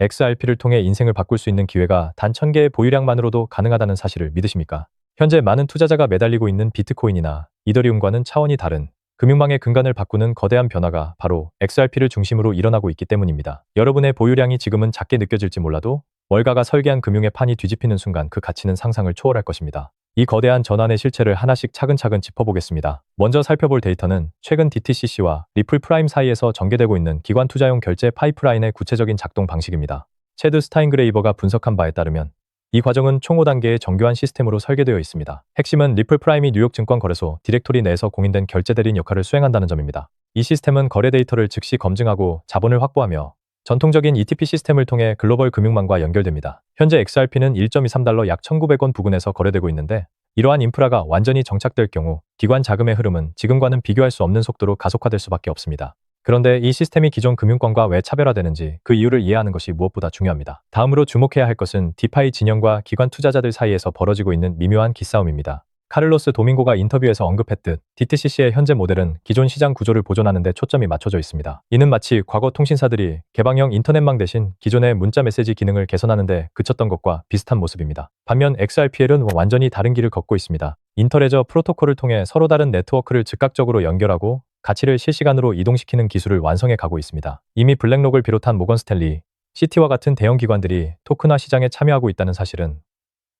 XRP를 통해 인생을 바꿀 수 있는 기회가 단 1000개의 보유량만으로도 가능하다는 사실을 믿으십니까? 현재 많은 투자자가 매달리고 있는 비트코인이나 이더리움과는 차원이 다른 금융망의 근간을 바꾸는 거대한 변화가 바로 XRP를 중심으로 일어나고 있기 때문입니다. 여러분의 보유량이 지금은 작게 느껴질지 몰라도 월가가 설계한 금융의 판이 뒤집히는 순간 그 가치는 상상을 초월할 것입니다. 이 거대한 전환의 실체를 하나씩 차근차근 짚어보겠습니다. 먼저 살펴볼 데이터는 최근 DTCC와 리플 프라임 사이에서 전개되고 있는 기관 투자용 결제 파이프라인의 구체적인 작동 방식입니다. 체드 스타인그레이버가 분석한 바에 따르면 이 과정은 총 5단계의 정교한 시스템으로 설계되어 있습니다. 핵심은 리플 프라임이 뉴욕 증권거래소 디렉토리 내에서 공인된 결제 대리인 역할을 수행한다는 점입니다. 이 시스템은 거래 데이터를 즉시 검증하고 자본을 확보하며 전통적인 ETP 시스템을 통해 글로벌 금융망과 연결됩니다. 현재 XRP는 1.23달러 약 1,900원 부근에서 거래되고 있는데 이러한 인프라가 완전히 정착될 경우 기관 자금의 흐름은 지금과는 비교할 수 없는 속도로 가속화될 수밖에 없습니다. 그런데 이 시스템이 기존 금융권과 왜 차별화되는지 그 이유를 이해하는 것이 무엇보다 중요합니다. 다음으로 주목해야 할 것은 디파이 진영과 기관 투자자들 사이에서 벌어지고 있는 미묘한 기싸움입니다. 카를로스 도밍고가 인터뷰에서 언급했듯 DTCC의 현재 모델은 기존 시장 구조를 보존하는 데 초점이 맞춰져 있습니다. 이는 마치 과거 통신사들이 개방형 인터넷망 대신 기존의 문자 메시지 기능을 개선하는 데 그쳤던 것과 비슷한 모습입니다. 반면 XRPL은 완전히 다른 길을 걷고 있습니다. 인터레저 프로토콜을 통해 서로 다른 네트워크를 즉각적으로 연결하고 가치를 실시간으로 이동시키는 기술을 완성해 가고 있습니다. 이미 블랙록을 비롯한 모건 스탠리, 시티와 같은 대형 기관들이 토큰화 시장에 참여하고 있다는 사실은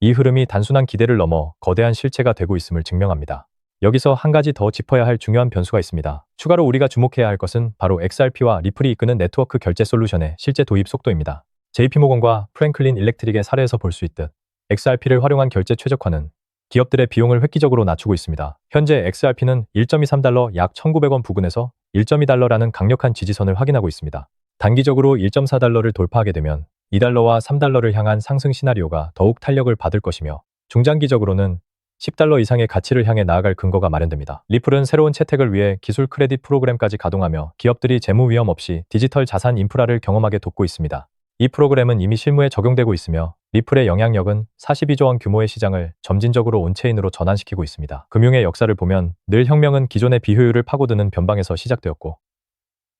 이 흐름이 단순한 기대를 넘어 거대한 실체가 되고 있음을 증명합니다. 여기서 한 가지 더 짚어야 할 중요한 변수가 있습니다. 추가로 우리가 주목해야 할 것은 바로 XRP와 리플이 이끄는 네트워크 결제 솔루션의 실제 도입 속도입니다. JP모건과 프랭클린 일렉트릭의 사례에서 볼 수 있듯 XRP를 활용한 결제 최적화는 기업들의 비용을 획기적으로 낮추고 있습니다. 현재 XRP는 1.23달러 약 1,900원 부근에서 1.2달러라는 강력한 지지선을 확인하고 있습니다. 단기적으로 1.4달러를 돌파하게 되면 2달러와 3달러를 향한 상승 시나리오가 더욱 탄력을 받을 것이며 중장기적으로는 10달러 이상의 가치를 향해 나아갈 근거가 마련됩니다. 리플은 새로운 채택을 위해 기술 크레딧 프로그램까지 가동하며 기업들이 재무 위험 없이 디지털 자산 인프라를 경험하게 돕고 있습니다. 이 프로그램은 이미 실무에 적용되고 있으며 리플의 영향력은 42조 원 규모의 시장을 점진적으로 온체인으로 전환시키고 있습니다. 금융의 역사를 보면 늘 혁명은 기존의 비효율을 파고드는 변방에서 시작되었고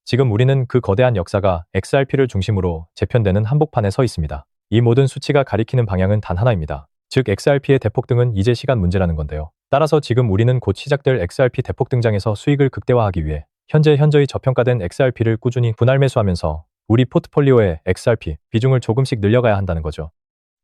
지금 우리는 그 거대한 역사가 XRP를 중심으로 재편되는 한복판에 서 있습니다. 이 모든 수치가 가리키는 방향은 단 하나입니다. 즉 XRP의 대폭등은 이제 시간 문제라는 건데요. 따라서 지금 우리는 곧 시작될 XRP 대폭 등장에서 수익을 극대화하기 위해 현저히 저평가된 XRP를 꾸준히 분할 매수하면서 우리 포트폴리오의 XRP 비중을 조금씩 늘려가야 한다는 거죠.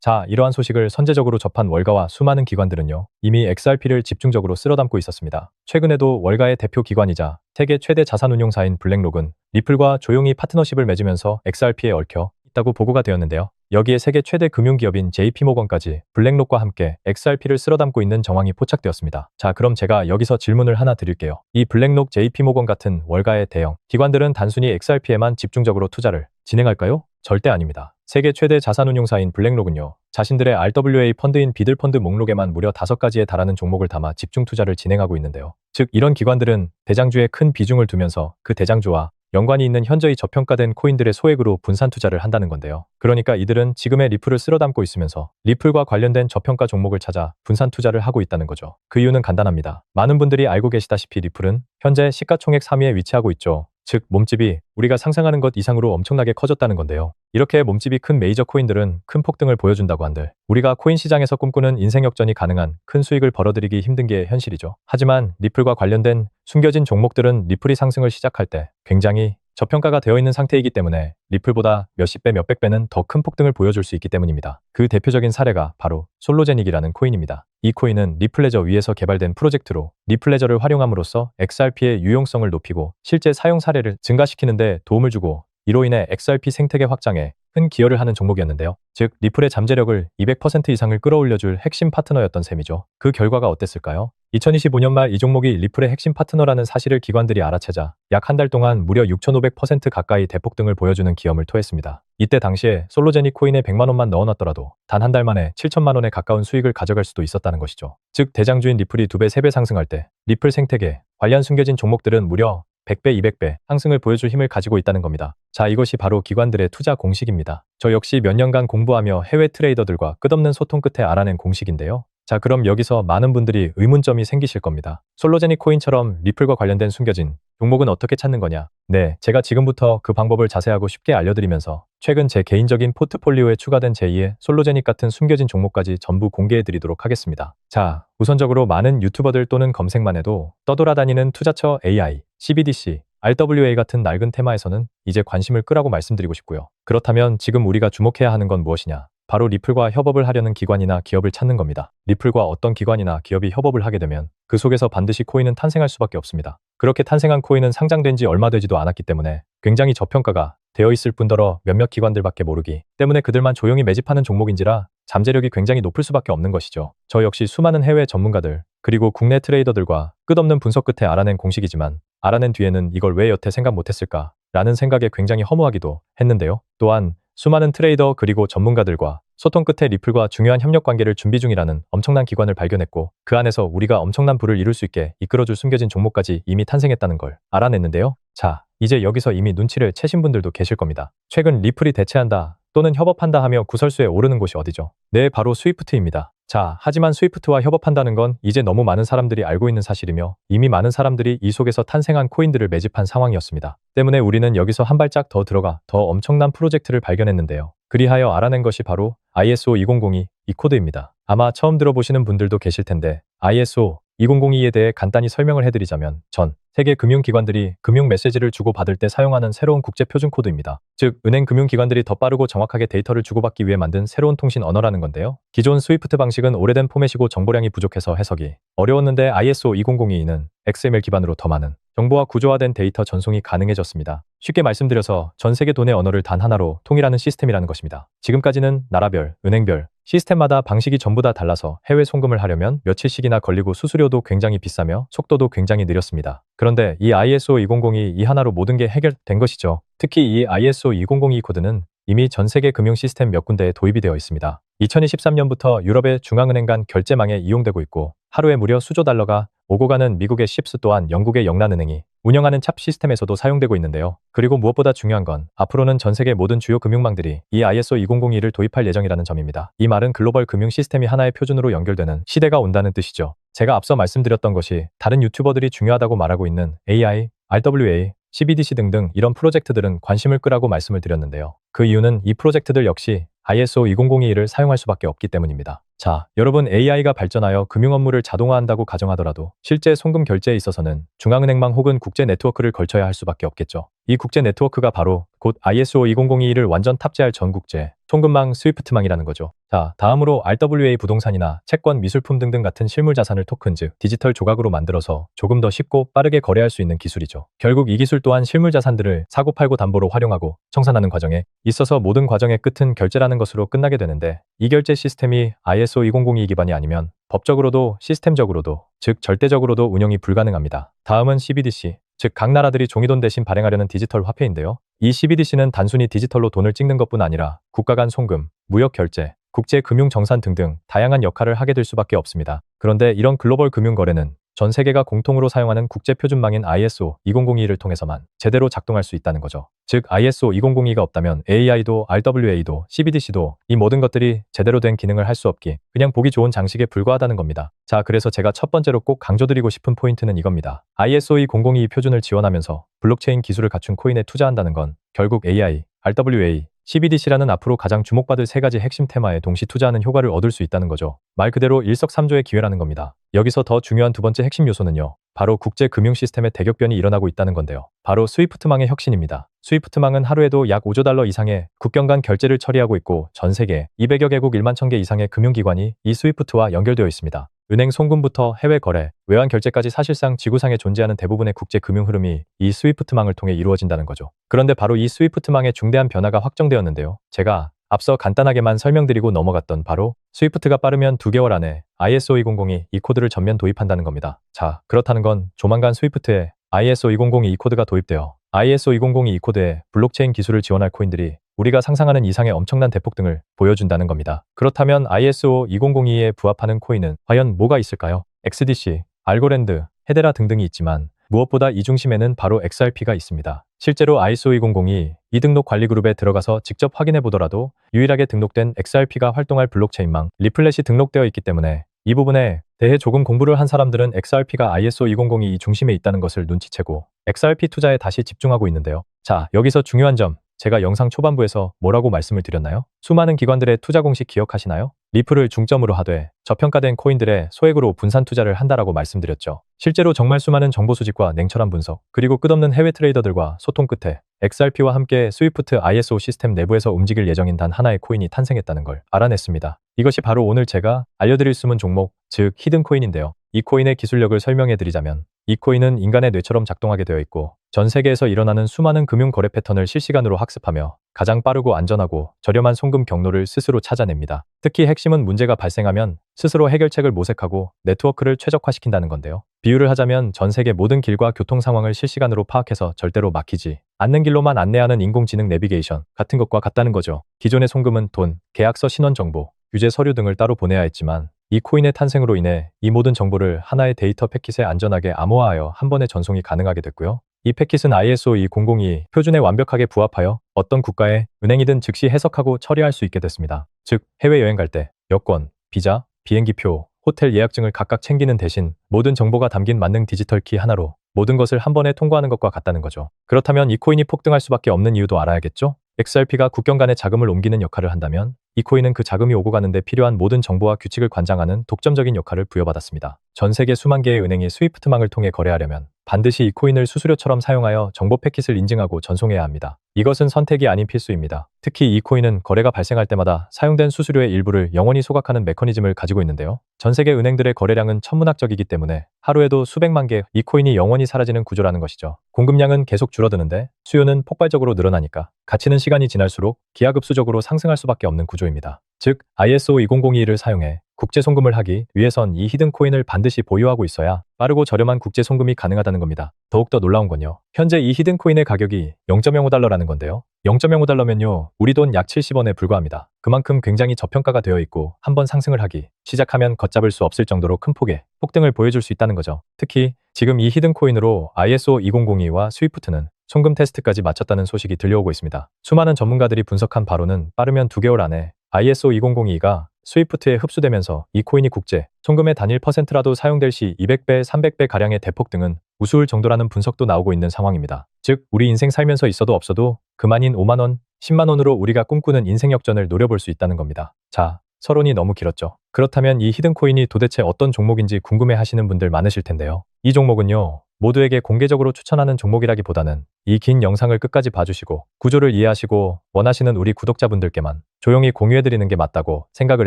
자, 이러한 소식을 선제적으로 접한 월가와 수많은 기관들은요, 이미 XRP를 집중적으로 쓸어담고 있었습니다. 최근에도 월가의 대표 기관이자 세계 최대 자산운용사인 블랙록은 리플과 조용히 파트너십을 맺으면서 XRP에 얽혀 있다고 보고가 되었는데요. 여기에 세계 최대 금융기업인 JP모건까지 블랙록과 함께 XRP를 쓸어담고 있는 정황이 포착되었습니다. 자, 그럼 제가 여기서 질문을 하나 드릴게요. 이 블랙록, JP모건 같은 월가의 대형 기관들은 단순히 XRP에만 집중적으로 투자를 진행할까요? 절대 아닙니다. 세계 최대 자산운용사인 블랙록은요, 자신들의 RWA 펀드인 비들펀드 목록에만 무려 5가지에 달하는 종목을 담아 집중 투자를 진행하고 있는데요. 즉, 이런 기관들은 대장주에 큰 비중을 두면서 그 대장주와 연관이 있는 현저히 저평가된 코인들의 소액으로 분산 투자를 한다는 건데요. 그러니까 이들은 지금의 리플을 쓸어담고 있으면서 리플과 관련된 저평가 종목을 찾아 분산 투자를 하고 있다는 거죠. 그 이유는 간단합니다. 많은 분들이 알고 계시다시피 리플은 현재 시가총액 3위에 위치하고 있죠. 즉, 몸집이 우리가 상상하는 것 이상으로 엄청나게 커졌다는 건데요. 이렇게 몸집이 큰 메이저 코인들은 큰 폭등을 보여준다고 한들 우리가 코인 시장에서 꿈꾸는 인생 역전이 가능한 큰 수익을 벌어들이기 힘든 게 현실이죠. 하지만 리플과 관련된 숨겨진 종목들은 리플이 상승을 시작할 때 굉장히 저평가가 되어 있는 상태이기 때문에 리플보다 몇십 배, 몇백 배는 더 큰 폭등을 보여줄 수 있기 때문입니다. 그 대표적인 사례가 바로 솔로제닉이라는 코인입니다. 이 코인은 리플레저 위에서 개발된 프로젝트로 리플레저를 활용함으로써 XRP의 유용성을 높이고 실제 사용 사례를 증가시키는 데 도움을 주고 이로 인해 XRP 생태계 확장에 큰 기여를 하는 종목이었는데요. 즉, 리플의 잠재력을 200% 이상을 끌어올려줄 핵심 파트너였던 셈이죠. 그 결과가 어땠을까요? 2025년 말 이 종목이 리플의 핵심 파트너라는 사실을 기관들이 알아채자 약 한 달 동안 무려 6,500% 가까이 대폭등을 보여주는 기염을 토했습니다. 이때 당시에 솔로제닉 코인에 100만 원만 넣어놨더라도 단 한 달 만에 7천만 원에 가까운 수익을 가져갈 수도 있었다는 것이죠. 즉, 대장주인 리플이 2배, 3배 상승할 때 리플 생태계 관련 숨겨진 종목들은 무려 100배, 200배 상승을 보여줄 힘을 가지고 있다는 겁니다. 자, 이것이 바로 기관들의 투자 공식입니다. 저 역시 몇 년간 공부하며 해외 트레이더들과 끝없는 소통 끝에 알아낸 공식인데요. 자, 그럼 여기서 많은 분들이 의문점이 생기실 겁니다. 솔로제닉 코인처럼 리플과 관련된 숨겨진 종목은 어떻게 찾는 거냐? 네, 제가 지금부터 그 방법을 자세하고 쉽게 알려드리면서 최근 제 개인적인 포트폴리오에 추가된 제2의 솔로제닉 같은 숨겨진 종목까지 전부 공개해드리도록 하겠습니다. 자, 우선적으로 많은 유튜버들 또는 검색만 해도 떠돌아다니는 투자처 AI, CBDC, RWA 같은 낡은 테마에서는 이제 관심을 끄라고 말씀드리고 싶고요. 그렇다면 지금 우리가 주목해야 하는 건 무엇이냐? 바로 리플과 협업을 하려는 기관이나 기업을 찾는 겁니다. 리플과 어떤 기관이나 기업이 협업을 하게 되면 그 속에서 반드시 코인은 탄생할 수밖에 없습니다. 그렇게 탄생한 코인은 상장된 지 얼마 되지도 않았기 때문에 굉장히 저평가가 되어 있을 뿐더러 몇몇 기관들밖에 모르기 때문에 그들만 조용히 매집하는 종목인지라 잠재력이 굉장히 높을 수밖에 없는 것이죠. 저 역시 수많은 해외 전문가들 그리고 국내 트레이더들과 끝없는 분석 끝에 알아낸 공식이지만 알아낸 뒤에는 이걸 왜 여태 생각 못했을까 라는 생각에 굉장히 허무하기도 했는데요. 또한 수많은 트레이더 그리고 전문가들과 소통 끝에 리플과 중요한 협력 관계를 준비 중이라는 엄청난 기관을 발견했고 그 안에서 우리가 엄청난 부를 이룰 수 있게 이끌어줄 숨겨진 종목까지 이미 탄생했다는 걸 알아냈는데요. 자, 이제 여기서 이미 눈치를 채신 분들도 계실 겁니다. 최근 리플이 대체한다 또는 협업한다 하며 구설수에 오르는 곳이 어디죠? 네, 바로 스위프트입니다. 자, 하지만 스위프트와 협업한다는 건 이제 너무 많은 사람들이 알고 있는 사실이며 이미 많은 사람들이 이 속에서 탄생한 코인들을 매집한 상황이었습니다. 때문에 우리는 여기서 한 발짝 더 들어가 더 엄청난 프로젝트를 발견했는데요. 그리하여 알아낸 것이 바로 ISO 2002 이 코드입니다. 아마 처음 들어보시는 분들도 계실 텐데 ISO 2002에 대해 간단히 설명을 해드리자면 전 세계 금융기관들이 금융 메시지를 주고받을 때 사용하는 새로운 국제 표준 코드입니다. 즉, 은행 금융기관들이 더 빠르고 정확하게 데이터를 주고받기 위해 만든 새로운 통신 언어라는 건데요. 기존 스위프트 방식은 오래된 포맷이고 정보량이 부족해서 해석이 어려웠는데 ISO 2002는 XML 기반으로 더 많은 정보와 구조화된 데이터 전송이 가능해졌습니다. 쉽게 말씀드려서 전 세계 돈의 언어를 단 하나로 통일하는 시스템이라는 것입니다. 지금까지는 나라별, 은행별, 시스템마다 방식이 전부 다 달라서 해외 송금을 하려면 며칠씩이나 걸리고 수수료도 굉장히 비싸며 속도도 굉장히 느렸습니다. 그런데 이 ISO 2002 이 하나로 모든 게 해결된 것이죠. 특히 이 ISO 2002 코드는 이미 전 세계 금융 시스템 몇 군데에 도입이 되어 있습니다. 2023년부터 유럽의 중앙은행 간 결제망에 이용되고 있고 하루에 무려 수조 달러가 오고 가는 미국의 쉽스 또한 영국의 영란은행이 운영하는 찹 시스템에서도 사용되고 있는데요. 그리고 무엇보다 중요한 건 앞으로는 전 세계 모든 주요 금융망들이 이 ISO 2002를 도입할 예정이라는 점입니다. 이 말은 글로벌 금융 시스템이 하나의 표준으로 연결되는 시대가 온다는 뜻이죠. 제가 앞서 말씀드렸던 것이 다른 유튜버들이 중요하다고 말하고 있는 AI, RWA, CBDC 등등 이런 프로젝트들은 관심을 끄라고 말씀을 드렸는데요. 그 이유는 이 프로젝트들 역시 ISO 2002를 사용할 수밖에 없기 때문입니다. 자, 여러분 AI가 발전하여 금융 업무를 자동화한다고 가정하더라도 실제 송금 결제에 있어서는 중앙은행망 혹은 국제 네트워크를 걸쳐야 할 수밖에 없겠죠. 이 국제 네트워크가 바로 곧 ISO 2002를 완전 탑재할 전국제 송금망 스위프트망이라는 거죠. 자, 다음으로 RWA 부동산이나 채권, 미술품 등등 같은 실물 자산을 토큰 즉 디지털 조각으로 만들어서 조금 더 쉽고 빠르게 거래할 수 있는 기술이죠. 결국 이 기술 또한 실물 자산들을 사고 팔고 담보로 활용하고 청산하는 과정에 있어서 모든 과정의 끝은 결제라는 것으로 끝나게 되는데 이 결제 시스템이 ISO 2002 기반이 아니면 법적으로도 시스템적으로도 즉 절대적으로도 운영이 불가능합니다. 다음은 CBDC 즉 각 나라들이 종이돈 대신 발행하려는 디지털 화폐인데요. 이 CBDC는 단순히 디지털로 돈을 찍는 것뿐 아니라 국가 간 송금, 무역 결제, 국제 금융 정산 등등 다양한 역할을 하게 될 수밖에 없습니다. 그런데 이런 글로벌 금융 거래는 전 세계가 공통으로 사용하는 국제 표준망인 ISO 2002를 통해서만 제대로 작동할 수 있다는 거죠. 즉 ISO 2002가 없다면 AI도 RWA도 CBDC도 이 모든 것들이 제대로 된 기능을 할 수 없기 그냥 보기 좋은 장식에 불과하다는 겁니다. 자, 그래서 제가 첫 번째로 꼭 강조드리고 싶은 포인트는 이겁니다. ISO 2002 표준을 지원하면서 블록체인 기술을 갖춘 코인에 투자한다는 건 결국 AI, RWA, CBDC라는 앞으로 가장 주목받을 세 가지 핵심 테마에 동시 투자하는 효과를 얻을 수 있다는 거죠. 말 그대로 일석삼조의 기회라는 겁니다. 여기서 더 중요한 두 번째 핵심 요소는요. 바로 국제 금융 시스템의 대격변이 일어나고 있다는 건데요. 바로 스위프트망의 혁신입니다. 스위프트망은 하루에도 약 5조 달러 이상의 국경 간 결제를 처리하고 있고 전 세계 200여 개국 1만 1000개 이상의 금융기관이 이 스위프트와 연결되어 있습니다. 은행 송금부터 해외 거래, 외환 결제까지 사실상 지구상에 존재하는 대부분의 국제 금융 흐름이 이 스위프트망을 통해 이루어진다는 거죠. 그런데 바로 이 스위프트망의 중대한 변화가 확정되었는데요. 제가 앞서 간단하게만 설명드리고 넘어갔던 바로 스위프트가 빠르면 2개월 안에 ISO 2002 이 코드를 전면 도입한다는 겁니다. 자, 그렇다는 건 조만간 스위프트에 ISO 2002 이 코드가 도입되어 ISO 2002 이 코드에 블록체인 기술을 지원할 코인들이 우리가 상상하는 이상의 엄청난 대폭등을 보여준다는 겁니다. 그렇다면 ISO 2002에 부합하는 코인은 과연 뭐가 있을까요? XDC, 알고랜드, 헤데라 등등이 있지만 무엇보다 이 중심에는 바로 XRP가 있습니다. 실제로 ISO 2002 이 등록 관리 그룹에 들어가서 직접 확인해 보더라도 유일하게 등록된 XRP가 활동할 블록체인망 리플렛이 등록되어 있기 때문에 이 부분에 대해 조금 공부를 한 사람들은 XRP가 ISO 2002 중심에 있다는 것을 눈치채고 XRP 투자에 다시 집중하고 있는데요. 자, 여기서 중요한 점, 제가 영상 초반부에서 뭐라고 말씀을 드렸나요? 수많은 기관들의 투자 공식 기억하시나요? 리플을 중점으로 하되 저평가된 코인들의 소액으로 분산 투자를 한다라고 말씀드렸죠. 실제로 정말 수많은 정보 수집과 냉철한 분석, 그리고 끝없는 해외 트레이더들과 소통 끝에 XRP와 함께 스위프트 ISO 시스템 내부에서 움직일 예정인 단 하나의 코인이 탄생했다는 걸 알아냈습니다. 이것이 바로 오늘 제가 알려드릴 숨은 종목, 즉 히든 코인인데요. 이 코인의 기술력을 설명해 드리자면 이 코인은 인간의 뇌처럼 작동하게 되어 있고 전 세계에서 일어나는 수많은 금융 거래 패턴을 실시간으로 학습하며 가장 빠르고 안전하고 저렴한 송금 경로를 스스로 찾아냅니다. 특히 핵심은 문제가 발생하면 스스로 해결책을 모색하고 네트워크를 최적화시킨다는 건데요. 비유를 하자면 전 세계 모든 길과 교통 상황을 실시간으로 파악해서 절대로 막히지 않는 길로만 안내하는 인공지능 내비게이션 같은 것과 같다는 거죠. 기존의 송금은 돈, 계약서 신원 정보, 규제 서류 등을 따로 보내야 했지만 이 코인의 탄생으로 인해 이 모든 정보를 하나의 데이터 패킷에 안전하게 암호화하여 한 번에 전송이 가능하게 됐고요. 이 패킷은 ISO 2002 표준에 완벽하게 부합하여 어떤 국가의 은행이든 즉시 해석하고 처리할 수 있게 됐습니다. 즉, 해외여행 갈 때 여권, 비자, 비행기표, 호텔 예약증을 각각 챙기는 대신 모든 정보가 담긴 만능 디지털 키 하나로 모든 것을 한 번에 통과하는 것과 같다는 거죠. 그렇다면 이 코인이 폭등할 수밖에 없는 이유도 알아야겠죠? XRP가 국경 간의 자금을 옮기는 역할을 한다면 이 코인은 그 자금이 오고 가는데 필요한 모든 정보와 규칙을 관장하는 독점적인 역할을 부여받았습니다. 전 세계 수만 개의 은행이 스위프트망을 통해 거래하려면 반드시 이 코인을 수수료처럼 사용하여 정보 패킷을 인증하고 전송해야 합니다. 이것은 선택이 아닌 필수입니다. 특히 이 코인은 거래가 발생할 때마다 사용된 수수료의 일부를 영원히 소각하는 메커니즘을 가지고 있는데요. 전 세계 은행들의 거래량은 천문학적이기 때문에 하루에도 수백만 개 이 코인이 영원히 사라지는 구조라는 것이죠. 공급량은 계속 줄어드는데 수요는 폭발적으로 늘어나니까 가치는 시간이 지날수록 기하급수적으로 상승할 수밖에 없는 구조입니다. 즉, ISO 2002를 사용해 국제 송금을 하기 위해선 이 히든 코인을 반드시 보유하고 있어야 빠르고 저렴한 국제 송금이 가능하다는 겁니다. 더욱더 놀라운 건요. 현재 이 히든 코인의 가격이 0.05달러라는 건데요. 0.05달러면요. 우리 돈 약 70원에 불과합니다. 그만큼 굉장히 저평가가 되어 있고 한번 상승을 하기 시작하면 걷잡을 수 없을 정도로 큰 폭의 폭등을 보여줄 수 있다는 거죠. 특히 지금 이 히든 코인으로 ISO 2002와 스위프트는 송금 테스트까지 마쳤다는 소식이 들려오고 있습니다. 수많은 전문가들이 분석한 바로는 빠르면 2개월 안에 ISO 2002가 스위프트에 흡수되면서 이 코인이 국제 송금의 단일 퍼센트라도 사용될 시 200배, 300배 가량의 대폭등은 우스울 정도라는 분석도 나오고 있는 상황입니다. 즉, 우리 인생 살면서 있어도 없어도 그만인 5만 원, 10만 원으로 우리가 꿈꾸는 인생 역전을 노려볼 수 있다는 겁니다. 자, 서론이 너무 길었죠. 그렇다면 이 히든 코인이 도대체 어떤 종목인지 궁금해 하시는 분들 많으실 텐데요. 이 종목은요, 모두에게 공개적으로 추천하는 종목이라기보다는 이 긴 영상을 끝까지 봐주시고 구조를 이해하시고 원하시는 우리 구독자분들께만 조용히 공유해드리는 게 맞다고 생각을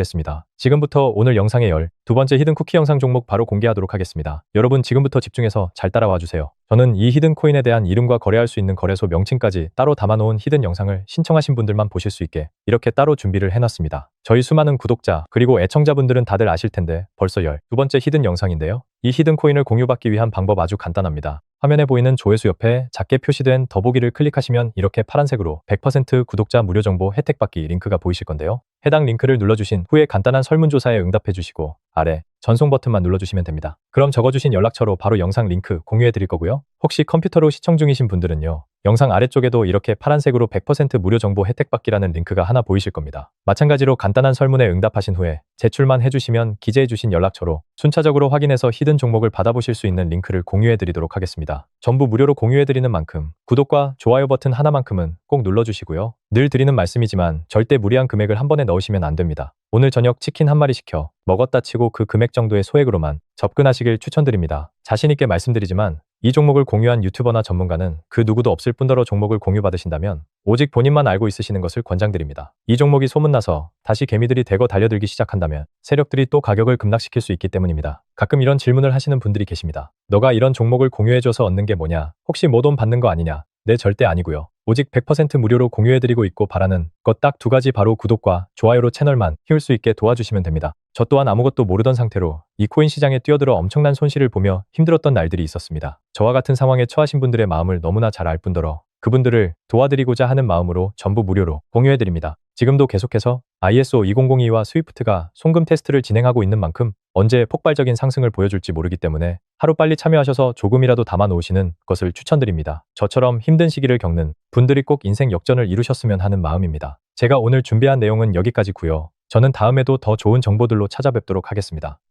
했습니다. 지금부터 오늘 영상의 12번째 히든 쿠키 영상 종목 바로 공개하도록 하겠습니다. 여러분 지금부터 집중해서 잘 따라와 주세요. 저는 이 히든 코인에 대한 이름과 거래할 수 있는 거래소 명칭까지 따로 담아놓은 히든 영상을 신청하신 분들만 보실 수 있게 이렇게 따로 준비를 해놨습니다. 저희 수많은 구독자 그리고 애청자분들은 다들 아실 텐데 벌써 12번째 히든 영상인데요. 이 히든 코인을 공유받기 위한 방법 아주 간단합니다. 화면에 보이는 조회수 옆에 작게 표시된 더보기를 클릭하시면 이렇게 파란색으로 100% 구독자 무료 정보 혜택 받기 링크가 보이실 건데요. 해당 링크를 눌러주신 후에 간단한 설문조사에 응답해 주시고 아래 전송 버튼만 눌러주시면 됩니다. 그럼 적어주신 연락처로 바로 영상 링크 공유해 드릴 거고요. 혹시 컴퓨터로 시청 중이신 분들은요. 영상 아래쪽에도 이렇게 파란색으로 100% 무료 정보 혜택 받기라는 링크가 하나 보이실 겁니다. 마찬가지로 간단한 설문에 응답하신 후에 제출만 해주시면 기재해 주신 연락처로 순차적으로 확인해서 히든 종목을 받아보실 수 있는 링크를 공유해 드리도록 하겠습니다. 전부 무료로 공유해 드리는 만큼 구독과 좋아요 버튼 하나만큼은 꼭 눌러주시고요. 늘 드리는 말씀이지만 절대 무리한 금액을 한 번에 넣으시면 안 됩니다. 오늘 저녁 치킨 한 마리 시켜 먹었다 치고 그 금액 정도의 소액으로만 접근하시길 추천드립니다. 자신있게 말씀드리지만 이 종목을 공유한 유튜버나 전문가는 그 누구도 없을 뿐더러 종목을 공유받으신다면 오직 본인만 알고 있으시는 것을 권장드립니다. 이 종목이 소문나서 다시 개미들이 대거 달려들기 시작한다면 세력들이 또 가격을 급락시킬 수 있기 때문입니다. 가끔 이런 질문을 하시는 분들이 계십니다. 너가 이런 종목을 공유해줘서 얻는 게 뭐냐? 혹시 모돈 받는 거 아니냐? 네, 절대 아니고요. 오직 100% 무료로 공유해드리고 있고 바라는 것 딱 2가지 바로 구독과 좋아요로 채널만 키울 수 있게 도와주시면 됩니다. 저 또한 아무것도 모르던 상태로 이 코인 시장에 뛰어들어 엄청난 손실을 보며 힘들었던 날들이 있었습니다. 저와 같은 상황에 처하신 분들의 마음을 너무나 잘 알 뿐더러 그분들을 도와드리고자 하는 마음으로 전부 무료로 공유해드립니다. 지금도 계속해서 ISO 2002와 스위프트가 송금 테스트를 진행하고 있는 만큼 언제 폭발적인 상승을 보여줄지 모르기 때문에 하루빨리 참여하셔서 조금이라도 담아 놓으시는 것을 추천드립니다. 저처럼 힘든 시기를 겪는 분들이 꼭 인생 역전을 이루셨으면 하는 마음입니다. 제가 오늘 준비한 내용은 여기까지고요. 저는 다음에도 더 좋은 정보들로 찾아뵙도록 하겠습니다.